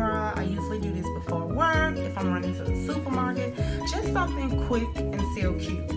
eyebrow. I usually do this before work, if I'm running to the supermarket. Just something quick and still cute.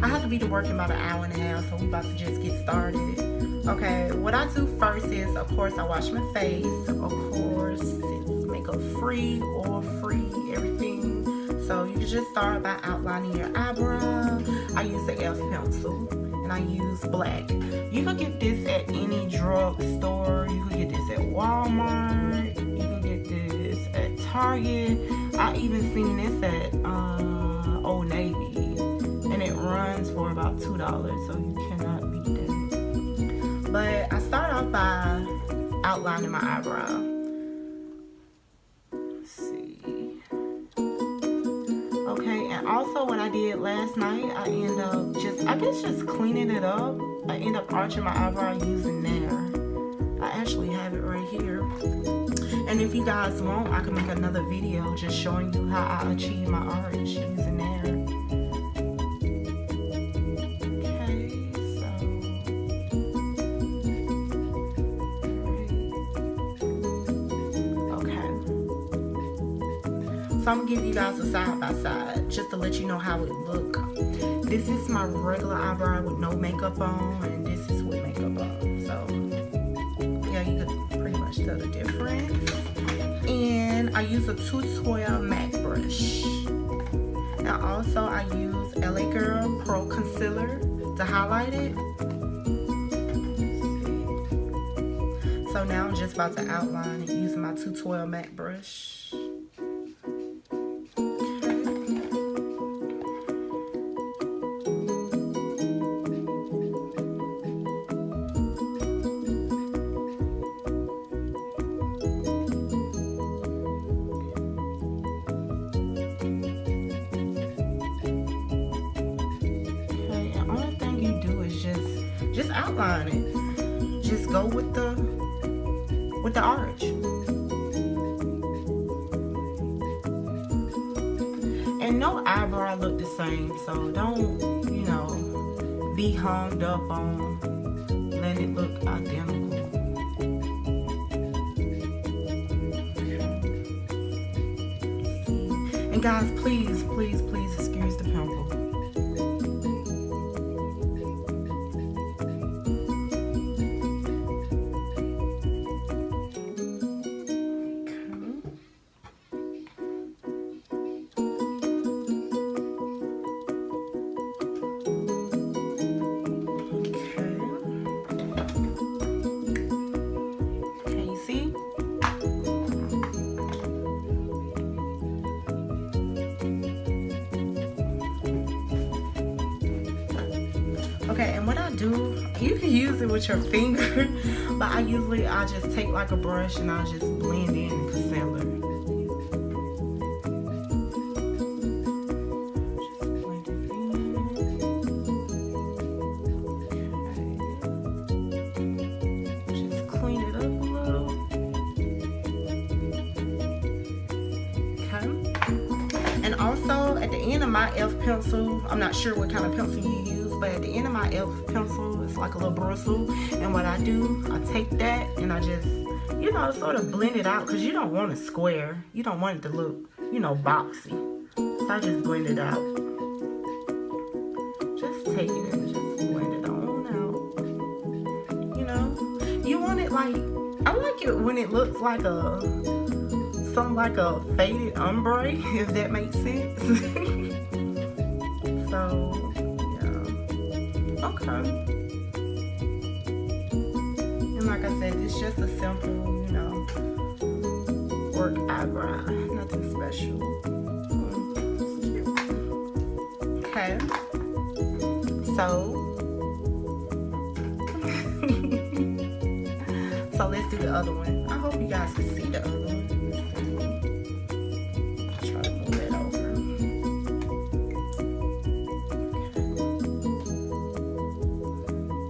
I have to be to work in about an hour and a half, so we about to just get started. Okay, what I do first is, of course, I wash my face. Of course, it's makeup free, oil free, everything. So you can just start by outlining your eyebrow. I use the F pencil and I use black. You can get this at any drugstore. You can get this at Walmart. You can get this at Target. I even seen this at Old Navy, and it runs for about $2, so you cannot beat that. But I start off by outlining my eyebrow. Let's see. Okay, and also what I did last night, I end up just cleaning it up. I end up arching my eyebrow using Nair. I actually have it right here. And if you guys want, I can make another video just showing you how I achieve my arch using Nair. So I'm gonna give you guys a side by side just to let you know how it look. This is my regular eyebrow with no makeup on, and this is with makeup on. So yeah, you can pretty much tell the difference. And I use a 212 MAC brush. Now also I use LA Girl Pro Concealer to highlight it. So now I'm just about to outline it using my 212 MAC brush. Just outline it. Just go with the arch. And no eyebrow look the same, so don't, you know, be hung up on letting it look identical. And guys, please, please, please excuse the pimple. Okay, and what I do, you can use it with your finger, but I just take like a brush and I just blend in the concealer. Just clean it up a little. Okay. And also at the end of my e.l.f. pencil, I'm not sure what kind of pencil you use, but at the end of my e.l.f. pencil, it's like a little bristle. And what I do, I take that and I just, you know, sort of blend it out, because you don't want a square. You don't want it to look, you know, boxy. So I just blend it out. Just take it and just blend it on out. You know, you want it like, I like it when it looks like something like a faded ombre, if that makes sense. So, okay. And like I said, it's just a simple, you know, work eyebrow. Nothing special. Okay. So let's do the other one. I hope you guys can see the other one. Try to move it over.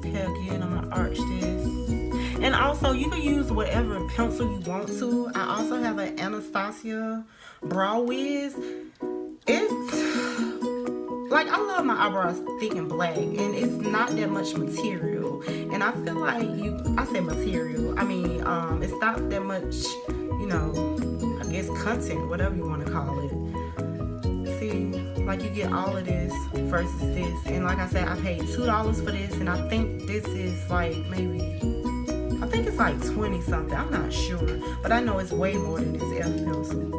Again, I'm gonna arch this. And also you can use whatever pencil you want to. I also have an Anastasia Brow Wiz. It's like, I love my eyebrows thick and black, and it's not that much material. And I feel like I say material, I mean it's not that much, you know, I content, whatever you want to call it. See, like you get all of this versus this. And like I said, I paid $2 for this, and I think this is like maybe, I think it's like 20 something. I'm not sure, but I know it's way more than this Elf pencil.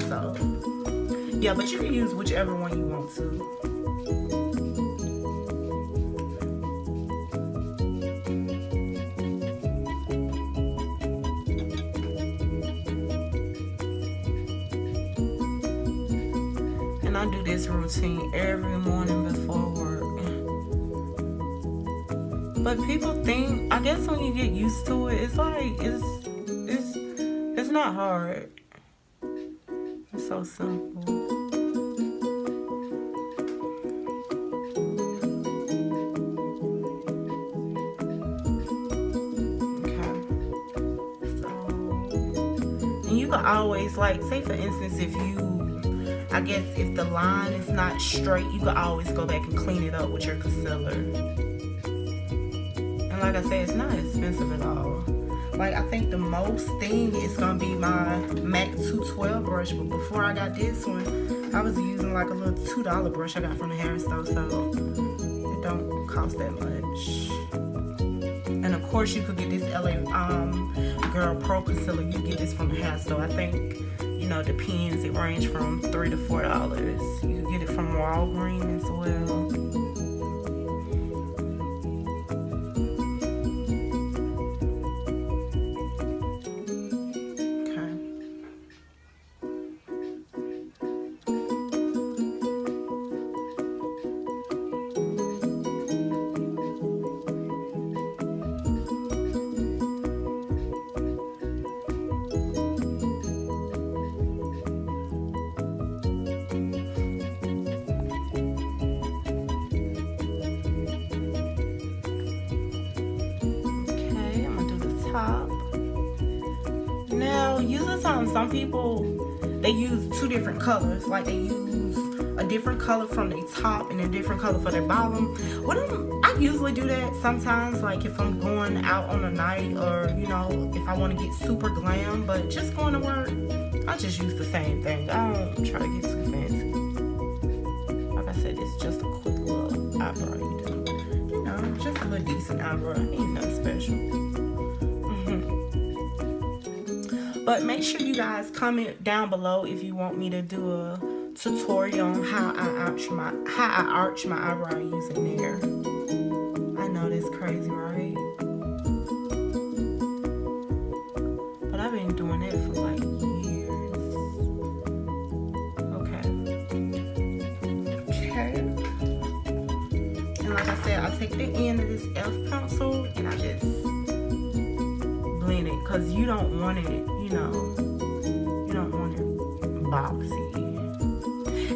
So yeah, but you can use whichever one you want to. And I do this routine every morning before work. But people think, I guess when you get used to it, it's like, it's not hard. It's so simple. Okay. So, and you can always, like, say for instance, if you, I guess if the line is not straight, you can always go back and clean it up with your concealer. And like I said, it's not expensive at all. Like, I think the most thing is gonna be my MAC 212 brush, but before I got this one, I was using like a little $2 brush I got from the hair store, so it don't cost that much. And of course, you could get this LA Girl Pro Concealer. You get this from the hair store. I think, you know, depends. It ranges from $3 to $4. You can get it from Walgreens as well. Now, usually some people, they use two different colors. Like, they use a different color from their top and a different color for their bottom. I usually do that sometimes, like if I'm going out on a night, or, you know, if I want to get super glam. But just going to work, I just use the same thing. I don't try to get too fancy. Like I said, it's just a quick little eyebrow you do. You know, just a little decent eyebrow. Ain't nothing special. But make sure you guys comment down below if you want me to do a tutorial on how I arch my eyebrow using nair. I know that's crazy, right? But I've been doing it for like years. Okay. And like I said, I take the end of this Elf pencil and I just blend it, because you don't want it, you know, you don't want it boxy.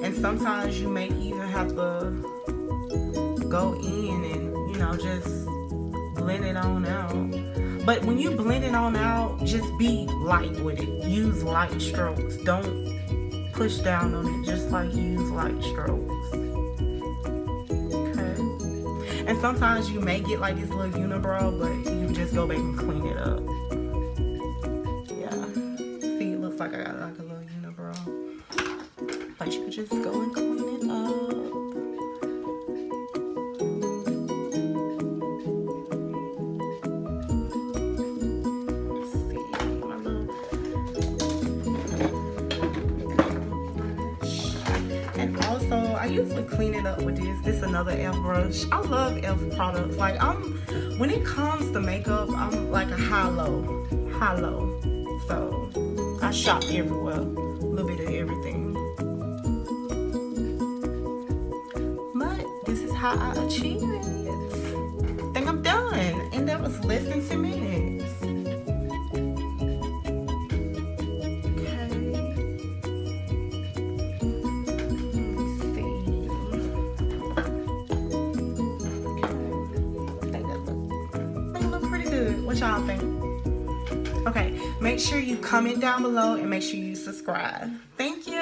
And sometimes you may even have to go in and, you know, just blend it on out. But when you blend it on out, just be light with it. Use light strokes. Don't push down on it. Just like use light strokes. Okay. And sometimes you may get like this little unibrow, but you just go back and clean it up. Like I got like a little unibrow, but you can just go and clean it up. Let's see, my little brush. And also, I usually clean it up with this. This is another Elf brush. I love Elf products. Like, when it comes to makeup, I'm like a high-low. So I shop everywhere, a little bit of everything. But this is how I achieve it. I think I'm done, and that was less than 10 minutes. Okay. Let's see. Okay. I think that look pretty good. What y'all think? Okay, make sure you comment down below and make sure you subscribe. Thank you.